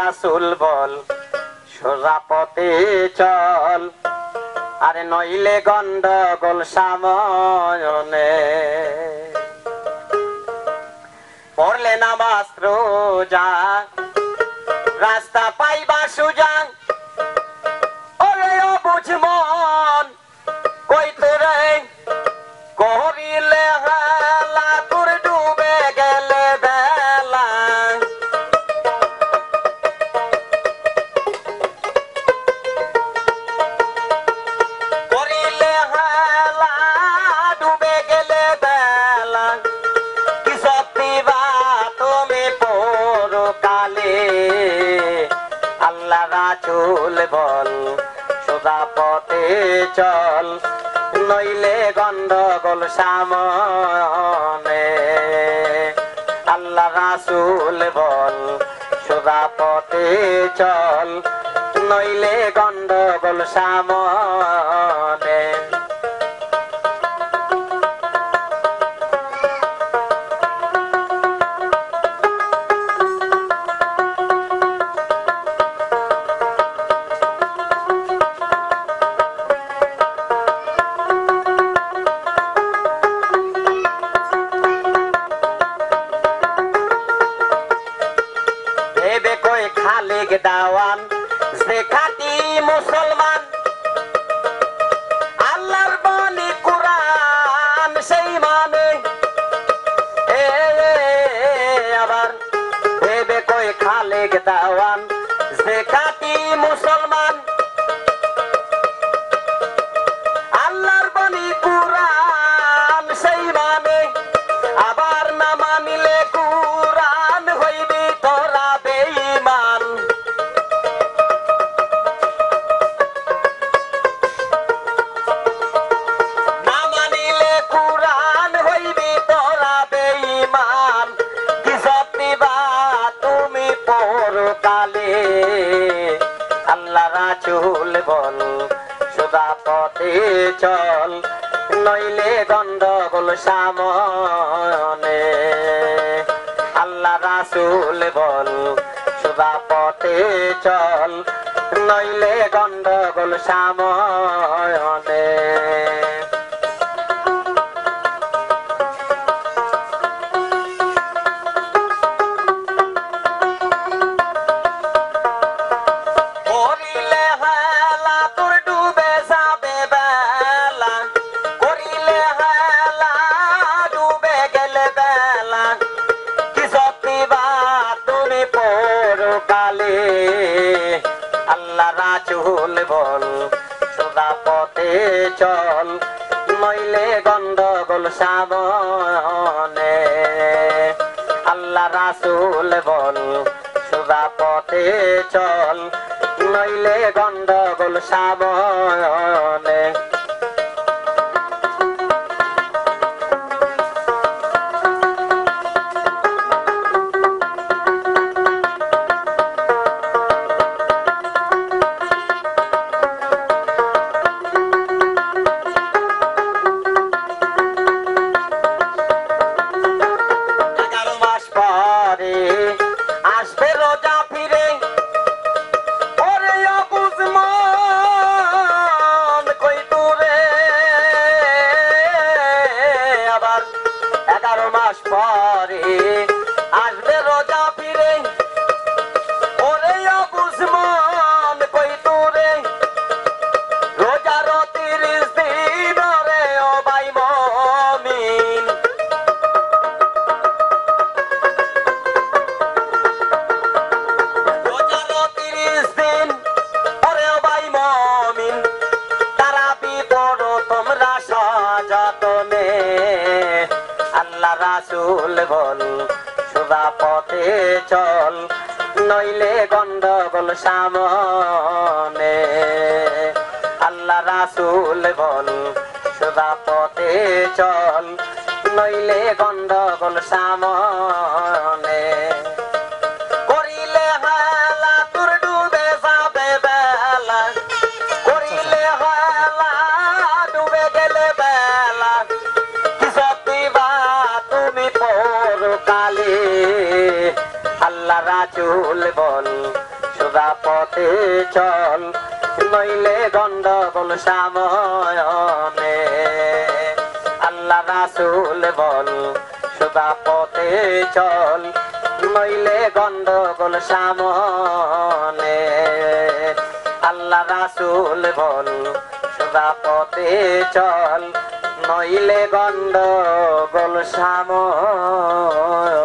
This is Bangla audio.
রাসূল বল সোজা পথে চল, আরে নইলে গন্ডগোল সামনে। পড়লে নামাজ রোজা রাস্তা পাইবা সুজা, ওরে অবুঝ মন কই তোরে করিলে হালা তোর ডুবে গেলে বেলা। করিলে হালা ডুবে গেলে বেলা, কি সত্যিবা তুমি পরকালে। আল্লাহ রাসূল বল সোজা পথে চল, নইলে গন্ডগোল সামনে। আল্লাহ রাসূল বল সোজা পথে চল, নইলে গন্ডগোল সামনে। খালেক দাওয়ান সে খাঁটি মুসলমান, আল্লাহর বাণী কুরআন সেই মানে। আবার ভেবে কই খালেক দাওয়ান সে খাঁটি মুসলমান, আল্লাহর বাণী কুরআন সেই মানে। আবার না মানিলে কুরআন হইবি তোরা বেঈমান। না মানিলে কুরআন হইবি তোরা বেঈমান, কি সত্যিবা তুমি পরকালে। আল্লাহ রাসূল বল সোজা পথে চল, নইলে গন্ডগোল সামনে। আল্লাহ রাসূল বল সোজা পথে চল, নইলে গন্ডগোল সামনে। আল্লাহ রাসূল বল সোজা পথে চল, নইলে গন্ডগোল সামনে। আল্লাহ রাসূল বল সোজা পথে চল, নইলে গন্ডগোল সামনে। আসবে রোজা ফিরে, ওরে অবুঝ মন কই তোরে। আবার 11 মাস পরে আসবে রোজা ফিরে, ওরে অবুঝ মন কই তোরে। রোজার 30 দিন রে ও ভাই মুমিন, আল্লাহ রাসূল বল সোজা পথে চল, নইলে গন্ডগোল সামনে। আল্লাহ রাসূল বল সোজা পথে চল, নইলে গন্ডগোল সামনে। করিলে হালা তোর ডুবে যাবে বেলা, করিলে হালা ডুবে গেলে বেলা, কি সত্যিবা তুমি পরকালে। আল্লাহ রাসূল বল সোজা পথে চল নইলে গন্ডগোল সামনে আল্লাহ রাসূল বল সোজা পথে চল নইলে গন্ডগোল সামনে আল্লাহ রাসূল বল সোজা পথে চল নইলে গন্ডগোল সামনে